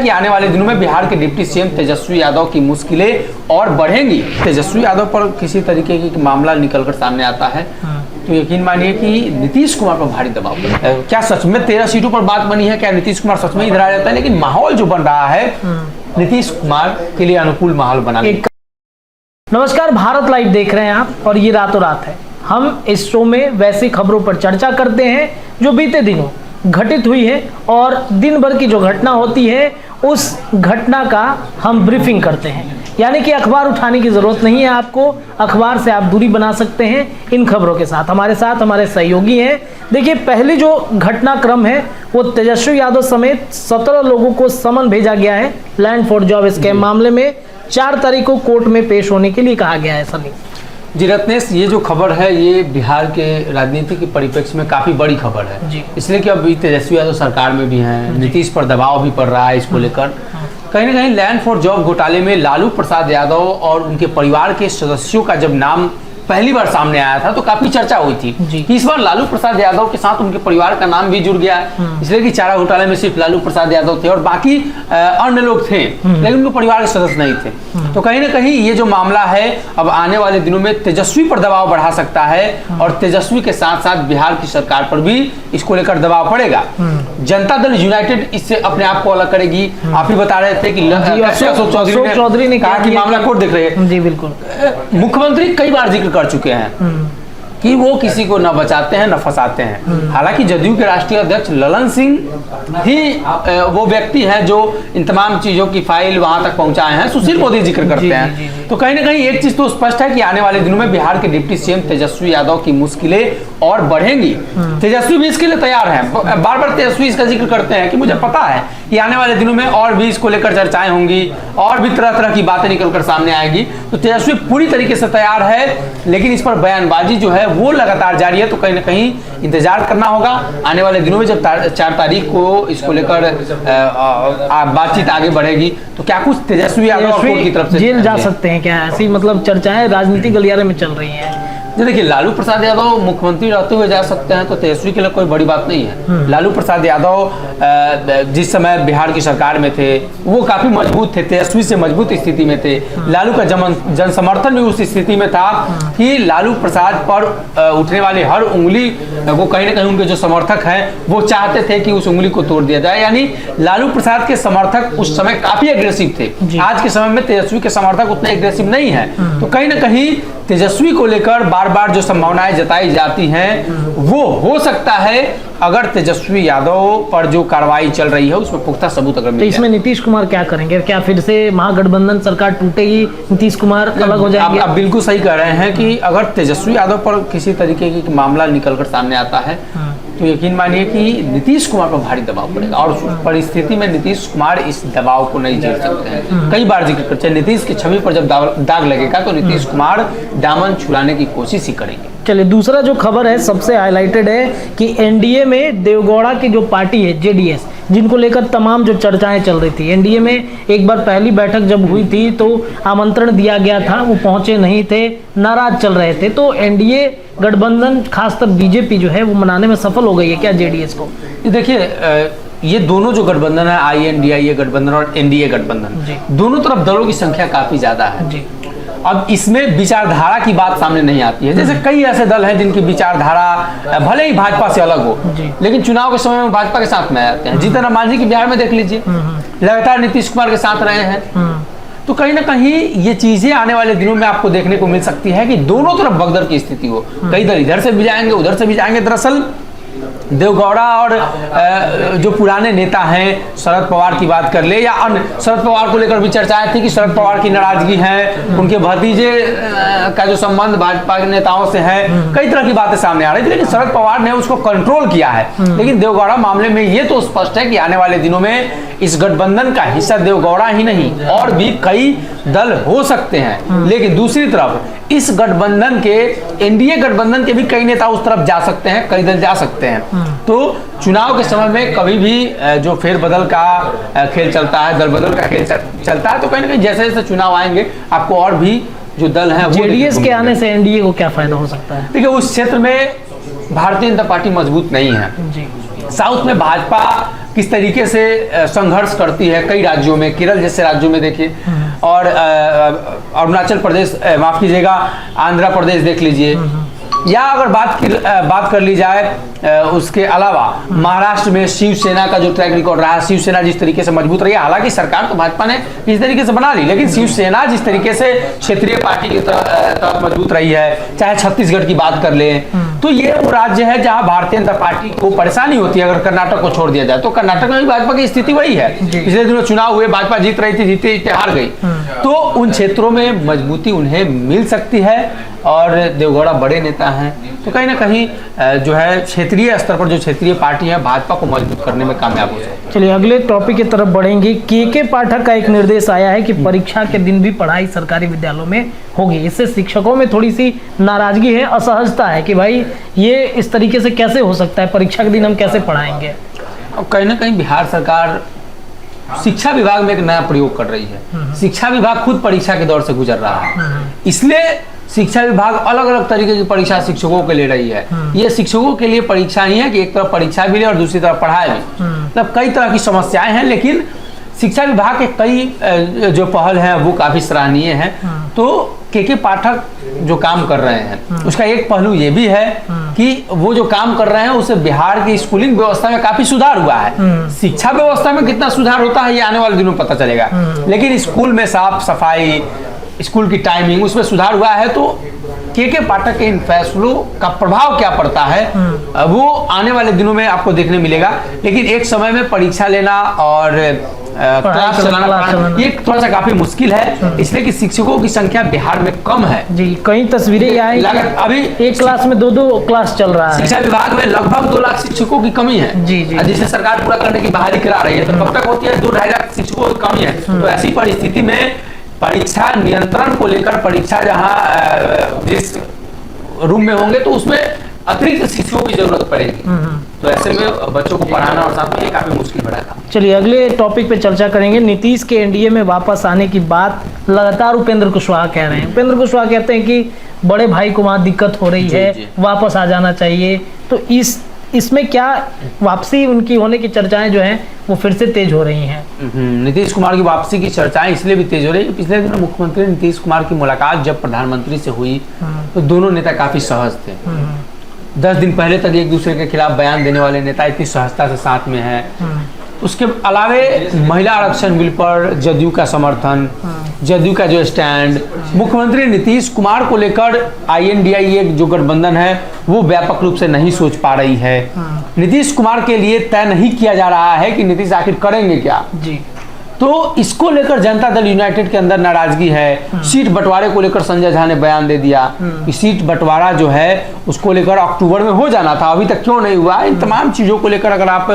कि आने वाले दिनों में बिहार के डिप्टी सीएम तेजस्वी यादव की मुश्किलें और बढ़ेंगी। तेजस्वी यादव पर किसी तरीके की मामला निकलकर सामने आता है तो यकीन मानिए कि नीतीश कुमार पर भारी दबाव पड़ेगा। क्या सच में 13 सीटों पर बात बनी है? क्या नीतीश कुमार सच में इधर आ जाता है? लेकिन माहौल जो बन रहा है नीतीश कुमार के लिए अनुकूल माहौल बना। नमस्कार, भारत लाइव देख रहे हैं आप और ये रातों रात है। हम इस शो में वैसी खबरों पर चर्चा करते हैं जो बीते दिनों घटित हुई है और दिन भर की जो घटना होती है उस घटना का हम ब्रीफिंग करते हैं। यानी कि अखबार उठाने की जरूरत नहीं है आपको, अखबार से आप दूरी बना सकते हैं इन खबरों के साथ। हमारे सहयोगी हैं। देखिए, पहली जो घटनाक्रम है वो तेजस्वी यादव समेत 17 लोगों को समन भेजा गया है लैंड फॉर जॉब स्कैम मामले में। 4 तारीख को कोर्ट में पेश होने के लिए कहा गया है। सभी जी रत्नेश, ये जो खबर है ये बिहार के राजनीति के परिप्रेक्ष्य में काफ़ी बड़ी खबर है, इसलिए कि अभी तेजस्वी यादव सरकार में भी हैं, नीतीश पर दबाव भी पड़ रहा है इसको लेकर। कहीं ना कहीं लैंड फॉर जॉब घोटाले में लालू प्रसाद यादव और उनके परिवार के सदस्यों का जब नाम पहली बार सामने आया था तो काफी चर्चा हुई थी कि इस बार लालू प्रसाद यादव के साथ उनके परिवार का नाम भी जुड़ गया है, इसलिए कि चारा घोटाले में सिर्फ लालू प्रसाद यादव थे और बाकी अन्य लोग थे, लेकिन उनके परिवार के सदस्य नहीं थे। तो कहीं ना कहीं ये जो मामला है अब आने वाले दिनों में तेजस्वी पर दबाव बढ़ा सकता है और तेजस्वी के साथ साथ बिहार की सरकार पर भी इसको लेकर दबाव पड़ेगा। जनता दल यूनाइटेड इससे अपने आप को अलग करेगी। आप ही बता रहे थे कि अशोक चौधरी ने कहा कि मामला कोर्ट देख रहे हैं। जी बिल्कुल, मुख्यमंत्री कई बार जिक्र कर चुके हैं कि वो किसी को न बचाते हैं न फंसाते हैं। हालांकि जदयू के राष्ट्रीय अध्यक्ष ललन सिंह ही वो व्यक्ति हैं जो इन तमाम चीजों की फाइल वहां तक पहुंचाए हैं। सुशील मोदी जिक्र करते हैं। तो कहीं ना कहीं एक चीज तो स्पष्ट है कि आने वाले दिनों में बिहार के डिप्टी सीएम तेजस्वी यादव की मुश्किलें और बढ़ेंगी। तेजस्वी भी इसके लिए तैयार है। बार बार तेजस्वी इसका जिक्र करते हैं कि मुझे पता है कि आने वाले दिनों में और भी इसको लेकर चर्चाएं होंगी और भी तरह तरह की बातें निकलकर सामने आएगी। तो तेजस्वी पूरी तरीके से तैयार है, लेकिन इस पर बयानबाजी जो है वो लगातार जारी है। तो कहीं ना कहीं इंतजार करना होगा आने वाले दिनों में जब 4 तारीख को इसको लेकर बातचीत आगे बढ़ेगी तो क्या कुछ तेजस्वी यादव की तरफ से जेल जा सकते हैं क्या? ऐसी मतलब चर्चाएं राजनीतिक गलियारे में चल रही हैं। देखिए, लालू प्रसाद यादव मुख्यमंत्री रहते हुए जा सकते हैं तो तेजस्वी के लिए कोई बड़ी बात नहीं है। लालू प्रसाद यादव जिस समय बिहार की सरकार में थे वो काफी मजबूत थे, तेजस्वी से मजबूत स्थिति में थे। लालू का जन समर्थन भी उस स्थिति में था कि लालू प्रसाद पर उठने वाली हर उंगली को कहीं ना कहीं उनके जो समर्थक हैं वो चाहते थे कि उस उंगली को तोड़ दिया जाए। यानी लालू प्रसाद के समर्थक उस समय काफी एग्रेसिव थे। आज के समय में तेजस्वी के समर्थक उतने एग्रेसिव नहीं है। तो कहीं ना कहीं तेजस्वी को लेकर बार बार जो संभावनाएं जताई जाती हैं वो हो सकता है अगर तेजस्वी यादव पर जो कार्रवाई चल रही है उसमें पुख्ता सबूत अगर मिल जाए। तो इसमें नीतीश कुमार क्या करेंगे? क्या फिर से महागठबंधन सरकार टूटेगी, नीतीश कुमार अलग हो जाएंगे? आप बिल्कुल सही कह रहे हैं कि अगर तेजस्वी यादव पर किसी तरीके की मामला निकलकर सामने आता है तो यकीन मानिए कि नीतीश कुमार पर भारी दबाव पड़ेगा और उस परिस्थिति में नीतीश कुमार इस दबाव को नहीं झेल सकते हैं। कई बार जिक्र करते हैं नीतीश की छवि पर जब दाग लगेगा तो नीतीश कुमार दामन छुड़ाने की कोशिश ही करेंगे। चलिए, दूसरा जो खबर है सबसे हाईलाइटेड है कि एनडीए में देवगौड़ा की जो पार्टी है जेडीएस, जिनको लेकर तमाम जो चर्चाएं चल रही थी। एनडीए में एक बार पहली बैठक जब हुई थी तो आमंत्रण दिया गया था, वो पहुंचे नहीं थे, नाराज चल रहे थे। तो एनडीए गठबंधन खासकर बीजेपी जो है वो मनाने में सफल हो गई है क्या जेडीएस को? देखिए, ये दोनों जो गठबंधन है INDIA गठबंधन और NDA गठबंधन, दोनों तरफ दलों की संख्या काफी ज्यादा है। अब इसमें विचारधारा की बात सामने नहीं आती है। जैसे कई ऐसे दल हैं जिनकी विचारधारा भले ही भाजपा से अलग हो लेकिन चुनाव के समय में भाजपा के साथ में आ जाते हैं। जीतन राम मांझी की बिहार में देख लीजिए, लगातार नीतीश कुमार के साथ रहे हैं। तो कहीं ना कहीं ये चीजें आने वाले दिनों में आपको देखने को मिल सकती है कि दोनों तरफ भगदड़ की स्थिति हो। कई दल इधर से भी जाएंगे उधर से भी जाएंगे। दरअसल देवगौड़ा और जो पुराने नेता हैं शरद पवार की बात कर ले या अन्य, शरद पवार को लेकर भी चर्चाएं थी कि शरद पवार की नाराजगी है, उनके भतीजे का जो संबंध भाजपा के नेताओं से है, कई तरह की बातें सामने आ रही थी, लेकिन शरद पवार ने उसको कंट्रोल किया है। लेकिन देवगौड़ा मामले में ये तो स्पष्ट है कि आने वाले दिनों में इस गठबंधन का हिस्सा देवगौड़ा ही नहीं और भी कई दल हो सकते हैं। लेकिन दूसरी तरफ इस गठबंधन के एनडीए गठबंधन के भी कई नेता उस तरफ जा सकते हैं, कई दल जा सकते हैं। तो चुनाव के समय में कभी भी जो फेरबदल का खेल चलता है, दल बदल का खेल चलता है, तो कहीं ना कहीं जैसे जैसे चुनाव आएंगे आपको और भी जो दल है जेडीएस के आने से एनडीए को क्या फायदा हो सकता है? देखिए, उस क्षेत्र में भारतीय जनता पार्टी मजबूत नहीं है। साउथ में भाजपा किस तरीके से संघर्ष करती है कई राज्यों में, केरल जैसे राज्यों में देखिए, और अरुणाचल प्रदेश, माफ कीजिएगा, आंध्र प्रदेश देख लीजिए, या अगर बात कर ली जाए उसके अलावा महाराष्ट्र में शिवसेना का जो ट्रैक रिकॉर्ड रहा, शिवसेना जिस तरीके से मजबूत रही है, हालांकि सरकार तो भाजपा ने इस तरीके से बना ली, लेकिन शिवसेना जिस तरीके से क्षेत्रीय पार्टी की तरह मजबूत रही है, चाहे छत्तीसगढ़ की बात कर लें, तो ये वो राज्य है जहां भारतीय जनता पार्टी को परेशानी होती है। अगर कर्नाटक को छोड़ दिया जाए तो कर्नाटक में भी भाजपा की स्थिति वही है, पिछले दिनों चुनाव हुए, भाजपा जीत रही थी, जीते हार गई, तो उन क्षेत्रों में मजबूती उन्हें मिल सकती है, और देवगौड़ा बड़े नेता हैं, तो कहीं ना कहीं जो है क्षेत्रीय स्तर पर जो क्षेत्रीय पार्टी है भाजपा को मजबूत करने में कामयाब हो जाए। चलिए अगले टॉपिक की तरफ बढ़ेंगे। के पाठक का एक निर्देश आया है कि परीक्षा के दिन भी पढ़ाई सरकारी विद्यालयों में होगी। इससे शिक्षकों में थोड़ी सी नाराजगी है, असहजता है कि भाई ये इस तरीके से कैसे हो सकता है, परीक्षा के दिन हम कैसे पढ़ाएंगे। और कहीं ना कहीं बिहार सरकार शिक्षा विभाग में एक नया प्रयोग कर रही है। शिक्षा विभाग खुद परीक्षा के दौर से गुजर रहा है, इसलिए शिक्षा विभाग अलग अलग तरीके की परीक्षा शिक्षकों के ले रही है। ये शिक्षकों के लिए परीक्षा नहीं है कि एक तरफ परीक्षा भी ले और दूसरी तरफ पढ़ाई भी, मतलब कई तरह की समस्याएं हैं, लेकिन शिक्षा विभाग के कई जो पहल हैं वो काफी सराहनीय हैं। तो के पाठक जो काम कर रहे हैं उसका एक पहलू ये भी है कि वो जो काम कर रहे हैं उससे बिहार की स्कूलिंग व्यवस्था में काफी सुधार हुआ है। शिक्षा व्यवस्था में कितना सुधार होता है ये आने वाले दिनों में पता चलेगा, लेकिन स्कूल में साफ सफाई, स्कूल की टाइमिंग, उसमें सुधार हुआ है। तो के पाठक के इन फैसलों का प्रभाव क्या पड़ता है वो आने वाले दिनों में आपको देखने मिलेगा। लेकिन एक समय में परीक्षा लेना और क्लास चलाना ये थोड़ा सा काफी मुश्किल है, इसलिए कि शिक्षकों की संख्या बिहार में कम है। जी, कई तस्वीरें आई अभी एक क्लास में दो क्लास चल रहा है। शिक्षा विभाग में लगभग 2 लाख शिक्षकों की कमी है, जी जी, जिसे सरकार पूरा करने की बहाली करा रही है। तो कब तक होती है? 2-2.5 लाख शिक्षकों की कमी है। तो ऐसी परिस्थिति में परीक्षा नियंत्रण को लेकर, परीक्षा जहां जिस रूम में होंगे तो उसमें अतिरिक्त शिक्षकों की जरूरत पड़ेगी, तो ऐसे में बच्चों को पढ़ाना और साथ में काफी मुश्किल बढ़ेगा। चलिए अगले टॉपिक पे चर्चा करेंगे। नीतीश के एनडीए में वापस आने की बात लगातार उपेंद्र कुशवाहा कह रहे हैं। उपेंद्र कुशवाहा कहते हैं कि बड़े भाई को वहां दिक्कत हो रही है, वापस आ जाना चाहिए। तो इसमें क्या वापसी उनकी होने की चर्चाएं जो हैं वो फिर से तेज हो रही हैं। नीतीश कुमार की वापसी की चर्चाएं इसलिए भी तेज हो रही है, पिछले दिनों मुख्यमंत्री नीतीश कुमार की मुलाकात जब प्रधानमंत्री से हुई तो दोनों नेता काफी सहज थे। 10 दिन पहले तक एक दूसरे के खिलाफ बयान देने वाले नेता इतनी सहजता से साथ में है। उसके अलावे महिला आरक्षण बिल पर जदयू का समर्थन, जदयू का जो स्टैंड, मुख्यमंत्री नीतीश कुमार को लेकर INDIA जो गठबंधन है वो व्यापक रूप से नहीं सोच पा रही है। नीतीश कुमार के लिए तय नहीं किया जा रहा है कि नीतीश आखिर करेंगे क्या जी। तो इसको लेकर जनता दल यूनाइटेड के अंदर नाराजगी है। सीट बंटवारे को लेकर संजय झा ने बयान दे दिया कि सीट बंटवारा जो है उसको लेकर अक्टूबर में हो जाना था, अभी तक क्यों नहीं हुआ। इन तमाम चीजों को लेकर अगर आप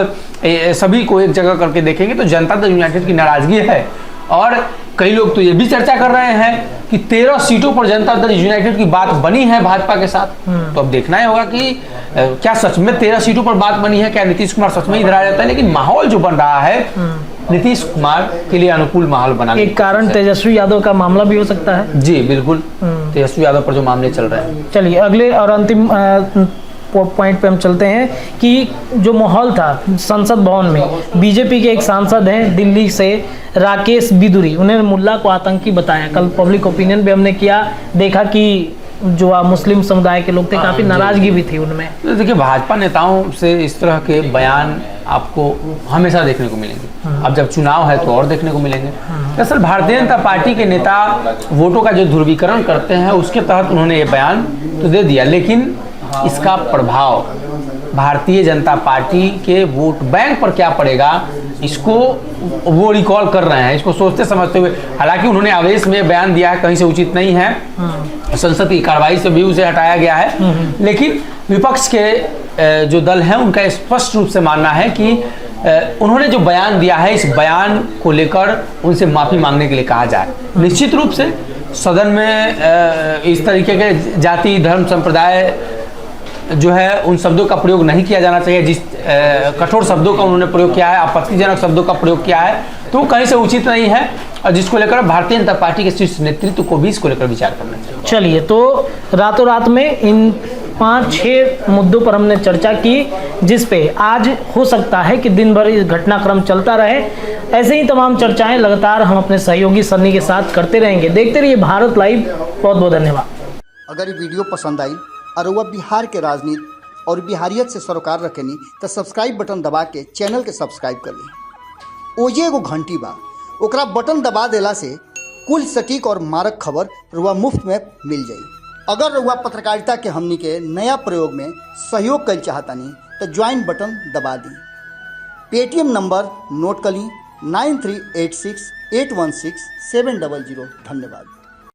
सभी को एक जगह करके देखेंगे तो जनता दल यूनाइटेड की नाराजगी है। और कई लोग तो ये भी चर्चा कर रहे हैं कि 13 सीटों पर जनता दल यूनाइटेड की बात बनी है भाजपा के साथ। तो अब देखना ही होगा कि क्या सच में 13 सीटों पर बात बनी है, क्या नीतीश कुमार सच में इधर आ जाता है। लेकिन माहौल जो बन रहा है नीतीश कुमार के लिए अनुकूल माहौल बना। एक कारण तेजस्वी यादव का मामला भी हो सकता है। जी बिल्कुल, तेजस्वी यादव पर जो मामले चल रहे हैं। चलिए अगले और अंतिम पॉइंट पे हम चलते हैं कि जो माहौल था संसद भवन में, बीजेपी के एक सांसद हैं दिल्ली से राकेश बिदुरी, उन्हें मुल्ला को आतंकी बताया। कल पब्लिक ओपिनियन भी हमने किया, देखा कि जो मुस्लिम समुदाय के लोग थे काफी नाराजगी भी थी उनमें। तो देखिए भाजपा नेताओं से इस तरह के बयान आपको हमेशा देखने को मिलेंगे। अब जब चुनाव है तो और देखने को मिलेंगे। दरअसल भारतीय जनता पार्टी के नेता वोटों का जो ध्रुवीकरण करते हैं उसके तहत उन्होंने ये बयान तो दे दिया, लेकिन इसका प्रभाव भारतीय जनता पार्टी के वोट बैंक पर क्या पड़ेगा इसको वो रिकॉल कर रहे हैं, इसको सोचते समझते हुए। हालांकि उन्होंने आवेश में बयान दिया है, कहीं से उचित नहीं है, संसद की कार्रवाई से भी उसे हटाया गया है। लेकिन विपक्ष के जो दल हैं उनका स्पष्ट रूप से मानना है कि उन्होंने जो बयान दिया है इस बयान को लेकर उनसे माफी मांगने के लिए कहा जाए। निश्चित रूप से सदन में इस तरीके के जाति धर्म संप्रदाय जो है उन शब्दों का प्रयोग नहीं किया जाना चाहिए। जिस कठोर शब्दों का उन्होंने प्रयोग किया है, आपत्तिजनक शब्दों का प्रयोग किया है, तो कहीं से उचित नहीं है और जिसको लेकर भारतीय जनता पार्टी के शीर्ष नेतृत्व को भी इसको लेकर विचार करना चाहिए। चलिए, तो रातों रात में इन 5-6 मुद्दों पर हमने चर्चा की, जिस पे आज हो सकता है कि दिन भर इस घटनाक्रम चलता रहे। ऐसे ही तमाम चर्चाएं लगातार हम अपने सहयोगी सन्नी के साथ करते रहेंगे। देखते रहिए भारत लाइव। बहुत बहुत धन्यवाद। अगर ये वीडियो पसंद आई और वह बिहार के राजनीति और बिहारियत से सरोकार रखेनी तो सब्सक्राइब बटन दबा के चैनल के सब्सक्राइब कर ली। ओजे एगो घंटी बा, ओकरा बटन दबा देला से कुल सटीक और मारक खबर रुआ मुफ्त में मिल जाई। अगर रुआ पत्रकारिता के हमनी के नया प्रयोग में सहयोग कर चाहतानी तो ज्वाइन बटन दबा दी। पेटीएम नंबर नोट कर ली 9386816700। धन्यवाद।